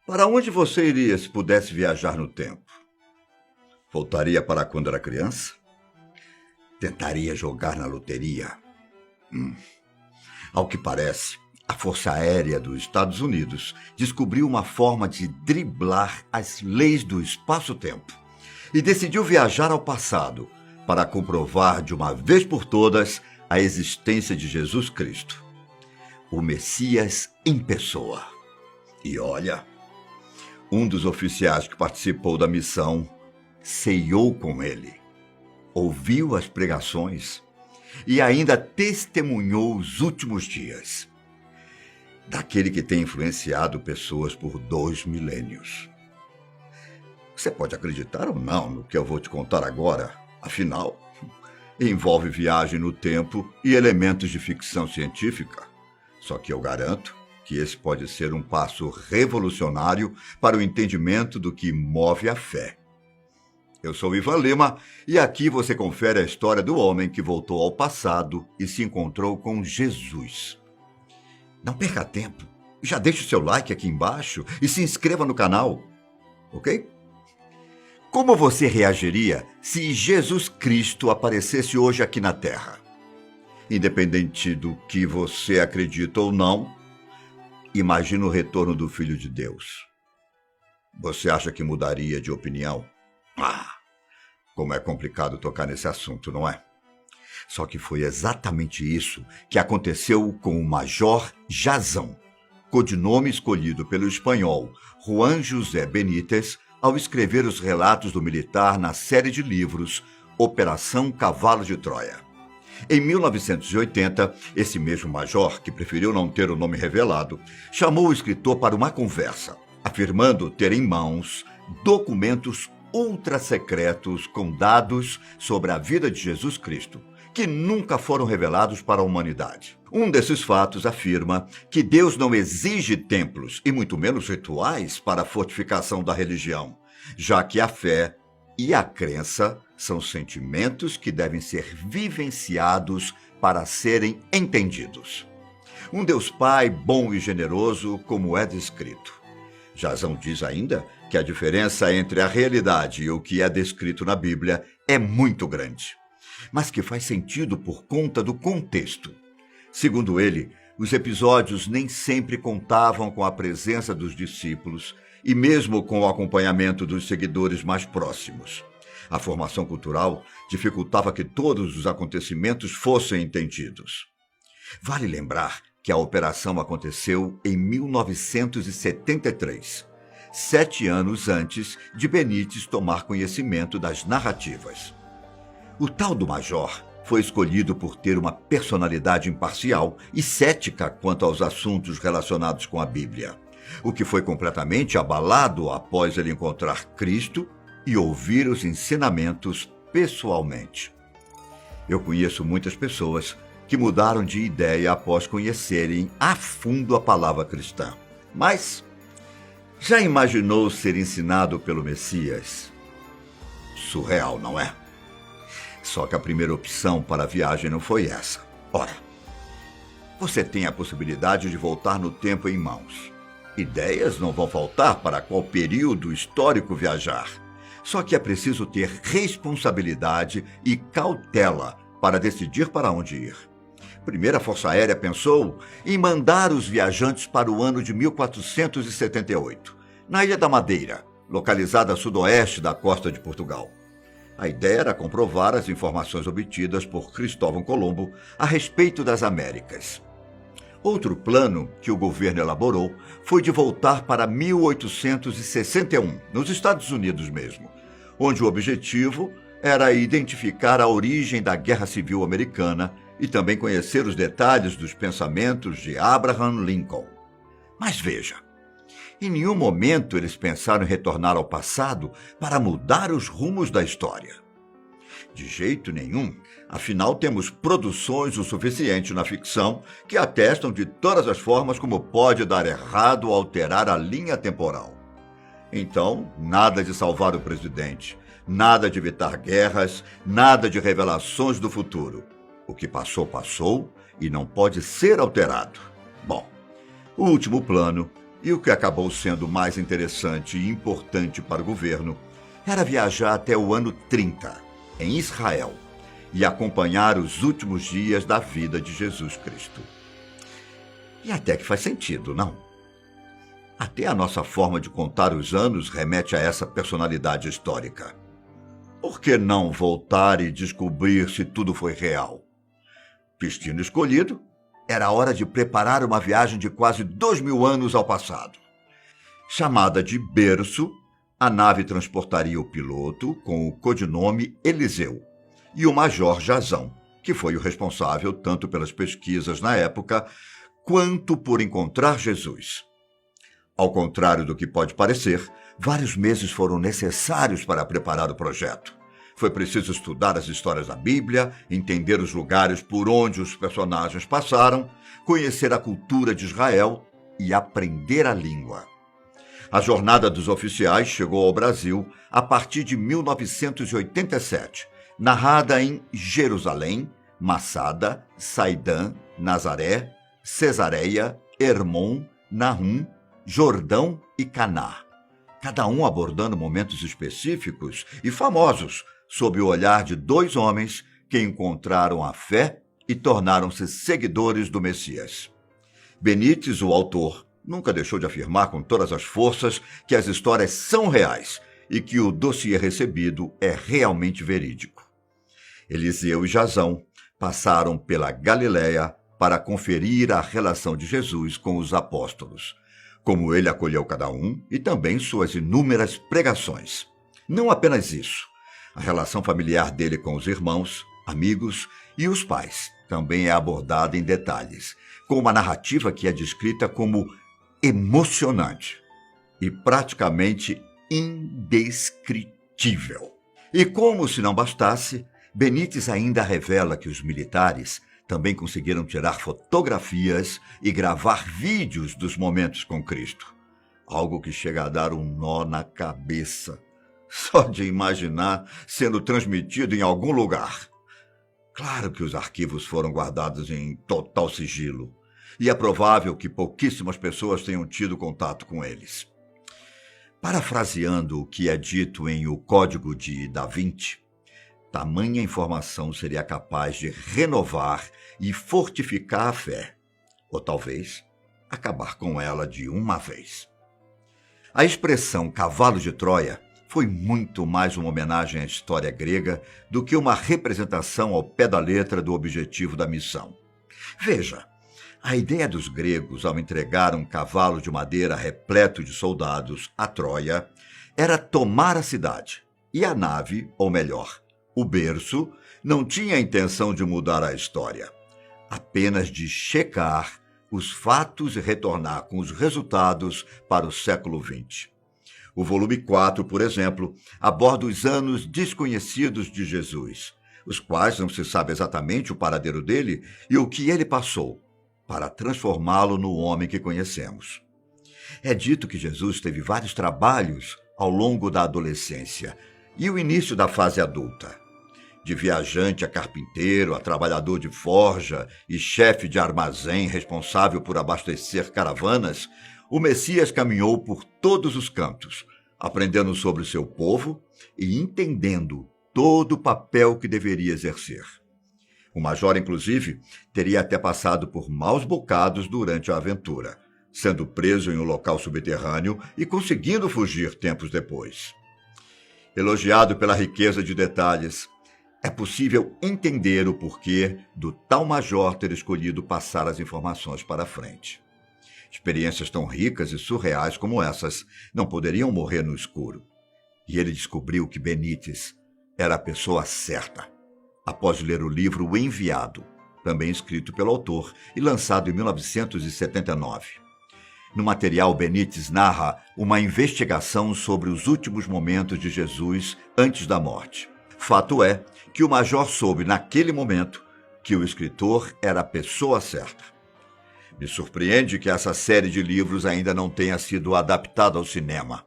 Para onde você iria se pudesse viajar no tempo? Voltaria para quando era criança? Tentaria jogar na loteria? Ao que parece, a Força Aérea dos Estados Unidos descobriu uma forma de driblar as leis do espaço-tempo e decidiu viajar ao passado para comprovar de uma vez por todas a existência de Jesus Cristo, o Messias em pessoa. E olha, um dos oficiais que participou da missão ceiou com ele, ouviu as pregações e ainda testemunhou os últimos dias daquele que tem influenciado pessoas por 2 milênios. Você pode acreditar ou não no que eu vou te contar agora, afinal, envolve viagem no tempo e elementos de ficção científica. Só que eu garanto que esse pode ser um passo revolucionário para o entendimento do que move a fé. Eu sou Ivan Lima e aqui você confere a história do homem que voltou ao passado e se encontrou com Jesus. Não perca tempo, já deixe o seu like aqui embaixo e se inscreva no canal, ok? Como você reagiria se Jesus Cristo aparecesse hoje aqui na Terra? Independente do que você acredita ou não, imagina o retorno do Filho de Deus. Você acha que mudaria de opinião? Como é complicado tocar nesse assunto, não é? Só que foi exatamente isso que aconteceu com o Major Jazão, codinome escolhido pelo espanhol Juan José Benítez ao escrever os relatos do militar na série de livros Operação Cavalo de Troia. Em 1980, esse mesmo major, que preferiu não ter o nome revelado, chamou o escritor para uma conversa, afirmando ter em mãos documentos ultra-secretos com dados sobre a vida de Jesus Cristo, que nunca foram revelados para a humanidade. Um desses fatos afirma que Deus não exige templos e muito menos rituais para a fortificação da religião, já que a fé e a crença são sentimentos que devem ser vivenciados para serem entendidos. Um Deus Pai bom e generoso, como é descrito. Jazão diz ainda que a diferença entre a realidade e o que é descrito na Bíblia é muito grande, mas que faz sentido por conta do contexto. Segundo ele, os episódios nem sempre contavam com a presença dos discípulos e mesmo com o acompanhamento dos seguidores mais próximos. A formação cultural dificultava que todos os acontecimentos fossem entendidos. Vale lembrar que a operação aconteceu em 1973, 7 anos antes de Benítez tomar conhecimento das narrativas. O tal do Major foi escolhido por ter uma personalidade imparcial e cética quanto aos assuntos relacionados com a Bíblia, o que foi completamente abalado após ele encontrar Cristo e ouvir os ensinamentos pessoalmente. Eu conheço muitas pessoas que mudaram de ideia após conhecerem a fundo a palavra cristã. Mas já imaginou ser ensinado pelo Messias? Surreal, não é? Só que a primeira opção para a viagem não foi essa. Ora, você tem a possibilidade de voltar no tempo em mãos. Ideias não vão faltar para qual período histórico viajar. Só que é preciso ter responsabilidade e cautela para decidir para onde ir. Primeiro, a Força Aérea pensou em mandar os viajantes para o ano de 1478, na Ilha da Madeira, localizada a sudoeste da costa de Portugal. A ideia era comprovar as informações obtidas por Cristóvão Colombo a respeito das Américas. Outro plano que o governo elaborou foi de voltar para 1861, nos Estados Unidos mesmo, onde o objetivo era identificar a origem da Guerra Civil Americana e também conhecer os detalhes dos pensamentos de Abraham Lincoln. Mas veja, em nenhum momento eles pensaram em retornar ao passado para mudar os rumos da história. De jeito nenhum, afinal temos produções o suficiente na ficção que atestam de todas as formas como pode dar errado ou alterar a linha temporal. Então, nada de salvar o presidente, nada de evitar guerras, nada de revelações do futuro. O que passou, passou e não pode ser alterado. Bom, o último plano E o que acabou sendo mais interessante e importante para o governo era viajar até o ano 30, em Israel, e acompanhar os últimos dias da vida de Jesus Cristo. E até que faz sentido, não? Até a nossa forma de contar os anos remete a essa personalidade histórica. Por que não voltar e descobrir se tudo foi real? Destino escolhido, era hora de preparar uma viagem de quase 2000 anos ao passado. Chamada de Berço, a nave transportaria o piloto com o codinome Eliseu e o major Jazão, que foi o responsável tanto pelas pesquisas na época quanto por encontrar Jesus. Ao contrário do que pode parecer, vários meses foram necessários para preparar o projeto. Foi preciso estudar as histórias da Bíblia, entender os lugares por onde os personagens passaram, conhecer a cultura de Israel e aprender a língua. A jornada dos oficiais chegou ao Brasil a partir de 1987, narrada em Jerusalém, Massada, Saidã, Nazaré, Cesareia, Hermon, Nahum, Jordão e Caná, cada um abordando momentos específicos e famosos, sob o olhar de dois homens que encontraram a fé e tornaram-se seguidores do Messias. Benítez, o autor, nunca deixou de afirmar com todas as forças que as histórias são reais e que o dossiê recebido é realmente verídico. Eliseu e Jazão passaram pela Galiléia para conferir a relação de Jesus com os apóstolos, como ele acolheu cada um e também suas inúmeras pregações. Não apenas isso, a relação familiar dele com os irmãos, amigos e os pais também é abordada em detalhes, com uma narrativa que é descrita como emocionante e praticamente indescritível. E como se não bastasse, Benítez ainda revela que os militares também conseguiram tirar fotografias e gravar vídeos dos momentos com Cristo. Algo que chega a dar um nó na cabeça, só de imaginar sendo transmitido em algum lugar. Claro que os arquivos foram guardados em total sigilo, e é provável que pouquíssimas pessoas tenham tido contato com eles. Parafraseando o que é dito em O Código de Da Vinci, tamanha informação seria capaz de renovar e fortificar a fé, ou talvez acabar com ela de uma vez. A expressão cavalo de Troia foi muito mais uma homenagem à história grega do que uma representação ao pé da letra do objetivo da missão. Veja, a ideia dos gregos ao entregar um cavalo de madeira repleto de soldados a Troia era tomar a cidade, e a nave, ou melhor, o berço, não tinha a intenção de mudar a história, apenas de checar os fatos e retornar com os resultados para o século XX. O volume 4, por exemplo, aborda os anos desconhecidos de Jesus, os quais não se sabe exatamente o paradeiro dele e o que ele passou, para transformá-lo no homem que conhecemos. É dito que Jesus teve vários trabalhos ao longo da adolescência e o início da fase adulta. De viajante a carpinteiro, a trabalhador de forja e chefe de armazém responsável por abastecer caravanas, o Messias caminhou por todos os cantos, aprendendo sobre o seu povo e entendendo todo o papel que deveria exercer. O major, inclusive, teria até passado por maus bocados durante a aventura, sendo preso em um local subterrâneo e conseguindo fugir tempos depois. Elogiado pela riqueza de detalhes, é possível entender o porquê do tal major ter escolhido passar as informações para frente. Experiências tão ricas e surreais como essas não poderiam morrer no escuro. E ele descobriu que Benítez era a pessoa certa, após ler o livro O Enviado, também escrito pelo autor e lançado em 1979. No material, Benítez narra uma investigação sobre os últimos momentos de Jesus antes da morte. Fato é que o major soube naquele momento que o escritor era a pessoa certa. Me surpreende que essa série de livros ainda não tenha sido adaptada ao cinema.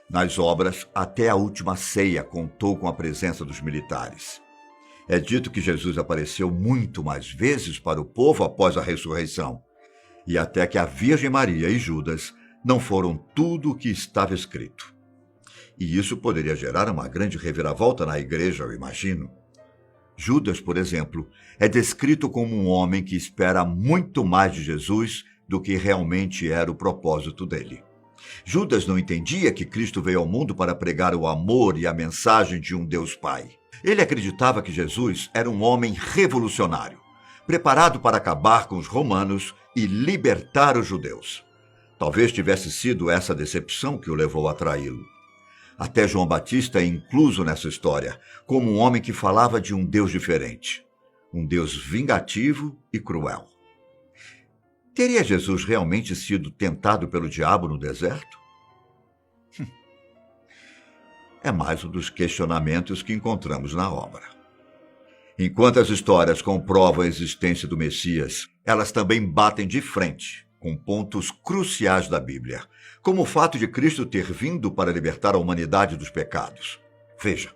Nas obras, até a Última Ceia contou com a presença dos militares. É dito que Jesus apareceu muito mais vezes para o povo após a ressurreição, e até que a Virgem Maria e Judas não foram tudo o que estava escrito. E isso poderia gerar uma grande reviravolta na igreja, eu imagino. Judas, por exemplo, é descrito como um homem que espera muito mais de Jesus do que realmente era o propósito dele. Judas não entendia que Cristo veio ao mundo para pregar o amor e a mensagem de um Deus Pai. Ele acreditava que Jesus era um homem revolucionário, preparado para acabar com os romanos e libertar os judeus. Talvez tivesse sido essa decepção que o levou a traí-lo. Até João Batista é incluso nessa história, como um homem que falava de um Deus diferente, um Deus vingativo e cruel. Teria Jesus realmente sido tentado pelo diabo no deserto? É mais um dos questionamentos que encontramos na obra. Enquanto as histórias comprovam a existência do Messias, elas também batem de frente com pontos cruciais da Bíblia, como o fato de Cristo ter vindo para libertar a humanidade dos pecados. Veja,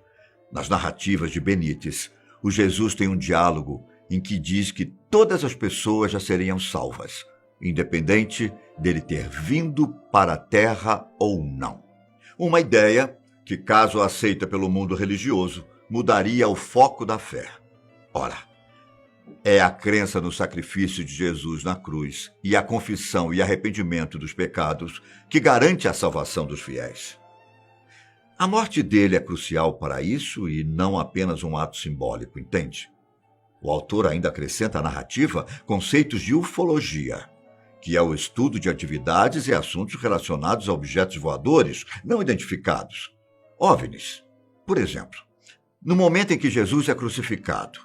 nas narrativas de Benítez, o Jesus tem um diálogo em que diz que todas as pessoas já seriam salvas, independente dele ter vindo para a terra ou não. Uma ideia que, caso aceita pelo mundo religioso, mudaria o foco da fé. Ora, é a crença no sacrifício de Jesus na cruz e a confissão e arrependimento dos pecados que garante a salvação dos fiéis. A morte dele é crucial para isso e não apenas um ato simbólico, entende? O autor ainda acrescenta à narrativa conceitos de ufologia, que é o estudo de atividades e assuntos relacionados a objetos voadores não identificados. OVNIs, por exemplo. No momento em que Jesus é crucificado,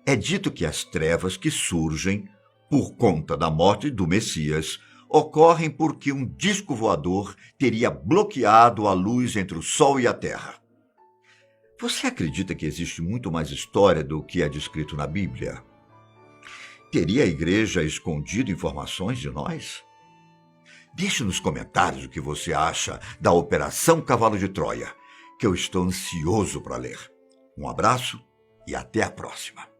é dito que as trevas que surgem por conta da morte do Messias ocorrem porque um disco voador teria bloqueado a luz entre o Sol e a Terra. Você acredita que existe muito mais história do que é descrito na Bíblia? Teria a igreja escondido informações de nós? Deixe nos comentários o que você acha da Operação Cavalo de Troia, que eu estou ansioso para ler. Um abraço e até a próxima.